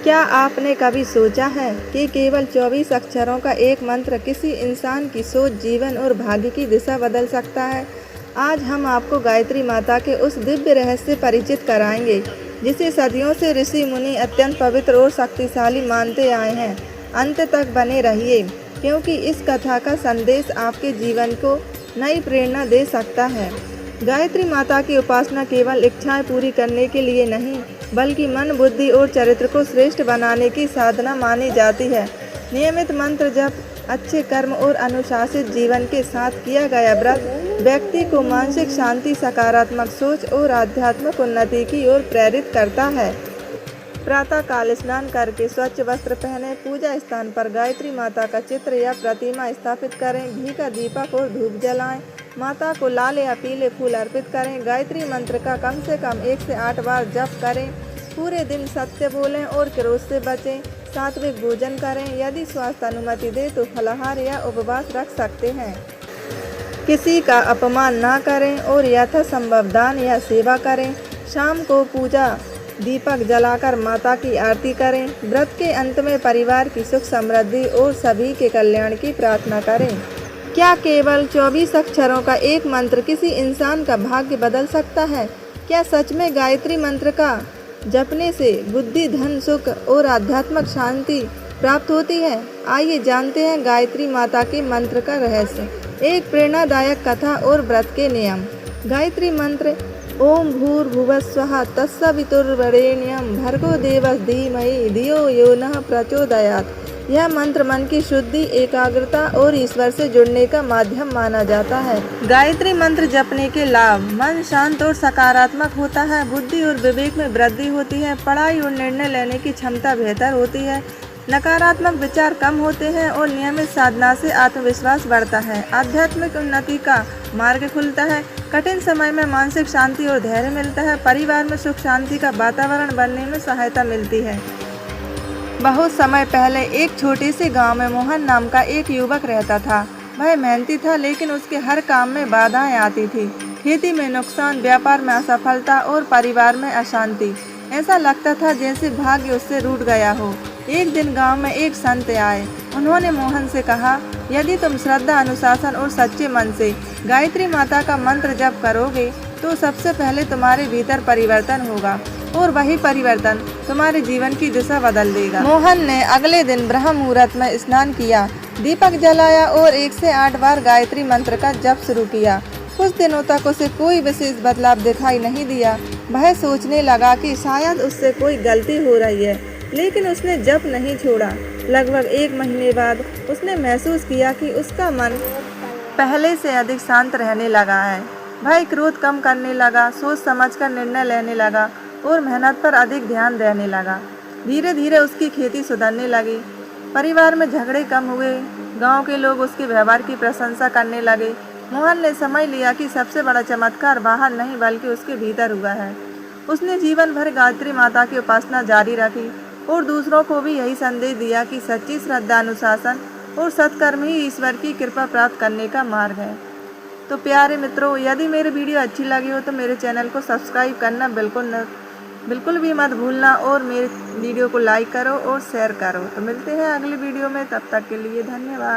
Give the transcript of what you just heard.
क्या आपने कभी सोचा है कि केवल 24 अक्षरों का एक मंत्र किसी इंसान की सोच, जीवन और भाग्य की दिशा बदल सकता है? आज हम आपको गायत्री माता के उस दिव्य रहस्य से परिचित कराएंगे, जिसे सदियों से ऋषि मुनि अत्यंत पवित्र और शक्तिशाली मानते आए हैं। अंत तक बने रहिए, क्योंकि इस कथा का संदेश आपके जीवन को नई प्रेरणा दे सकता है। गायत्री माता की उपासना केवल इच्छाएं पूरी करने के लिए नहीं, बल्कि मन, बुद्धि और चरित्र को श्रेष्ठ बनाने की साधना मानी जाती है। नियमित मंत्र जप, अच्छे कर्म और अनुशासित जीवन के साथ किया गया व्रत व्यक्ति को मानसिक शांति, सकारात्मक सोच और आध्यात्मिक उन्नति की ओर प्रेरित करता है। प्रातः काल स्नान करके स्वच्छ वस्त्र पहने, पूजा स्थान पर गायत्री माता का चित्र या प्रतिमा स्थापित करें, घी का दीपक और धूप जलाएं, माता को लाल या पीले फूल अर्पित करें, गायत्री मंत्र का कम से कम 1 से 8 बार जप करें, पूरे दिन सत्य बोलें और क्रोध से बचें, सात्विक भोजन करें, यदि स्वास्थ्य अनुमति दे तो फलाहार या उपवास रख सकते हैं। किसी का अपमान ना करें और यथासंभव दान या सेवा करें। शाम को पूजा दीपक जलाकर माता की आरती करें। व्रत के अंत में परिवार की सुख समृद्धि और सभी के कल्याण की प्रार्थना करें। क्या केवल 24 अक्षरों का एक मंत्र किसी इंसान का भाग्य बदल सकता है? क्या सच में गायत्री मंत्र का जपने से बुद्धि, धन, सुख और आध्यात्मिक शांति प्राप्त होती है? आइए जानते हैं गायत्री माता के मंत्र का रहस्य। एक प्रेरणादायक कथा और व्रत के नियम। गायत्री मंत्र ओम भूर्भुवस्वः तत्सवितुर्वरेण्यं भर्गो देवस्य धीमहि धियो यो नः प्रचोदयात्। यह मंत्र मन की शुद्धि, एकाग्रता और ईश्वर से जुड़ने का माध्यम माना जाता है। गायत्री मंत्र जपने के लाभ। मन शांत और सकारात्मक होता है, बुद्धि और विवेक में वृद्धि होती है, पढ़ाई और निर्णय लेने की क्षमता बेहतर होती है, नकारात्मक विचार कम होते हैं और नियमित साधना से आत्मविश्वास बढ़ता है, आध्यात्मिक उन्नति का मार्ग खुलता है, कठिन समय में मानसिक शांति और धैर्य मिलता है, परिवार में सुख शांति का वातावरण बनने में सहायता मिलती है। बहुत समय पहले एक छोटे से गांव में मोहन नाम का एक युवक रहता था। वह मेहनती था, लेकिन उसके हर काम में बाधाएं आती थी। खेती में नुकसान, व्यापार में असफलता और परिवार में अशांति। ऐसा लगता था जैसे भाग्य उससे रूठ गया हो। एक दिन गांव में एक संत आए। उन्होंने मोहन से कहा, यदि तुम श्रद्धा, अनुशासन और सच्चे मन से गायत्री माता का मंत्र जप करोगे तो सबसे पहले तुम्हारे भीतर परिवर्तन होगा और वही परिवर्तन तुम्हारे जीवन की दिशा बदल देगा। मोहन ने अगले दिन ब्रह्म मुहूर्त में स्नान किया, दीपक जलाया और 1 से 8 बार गायत्री मंत्र का जप शुरू किया। कुछ दिनों तक उसे कोई विशेष बदलाव दिखाई नहीं दिया। वह सोचने लगा कि शायद उससे कोई गलती हो रही है, लेकिन उसने जप नहीं छोड़ा। लगभग 1 महीने बाद उसने महसूस किया कि उसका मन पहले से अधिक शांत रहने लगा है। वह क्रोध कम करने लगा, सोच समझकर निर्णय लेने लगा और मेहनत पर अधिक ध्यान देने लगा। धीरे धीरे उसकी खेती सुधरने लगी, परिवार में झगड़े कम हुए, गांव के लोग उसके व्यवहार की प्रशंसा करने लगे। मोहन ने समझ लिया कि सबसे बड़ा चमत्कार बाहर नहीं बल्कि उसके भीतर हुआ है। उसने जीवन भर गायत्री माता की उपासना जारी रखी और दूसरों को भी यही संदेश दिया कि सच्ची श्रद्धा, अनुशासन और सत्कर्म ही ईश्वर की कृपा प्राप्त करने का मार्ग है। तो प्यारे मित्रों, यदि मेरी वीडियो अच्छी लगी हो तो मेरे चैनल को सब्सक्राइब करना बिल्कुल भी मत भूलना और मेरे वीडियो को लाइक करो और शेयर करो। तो मिलते हैं अगली वीडियो में, तब तक के लिए धन्यवाद।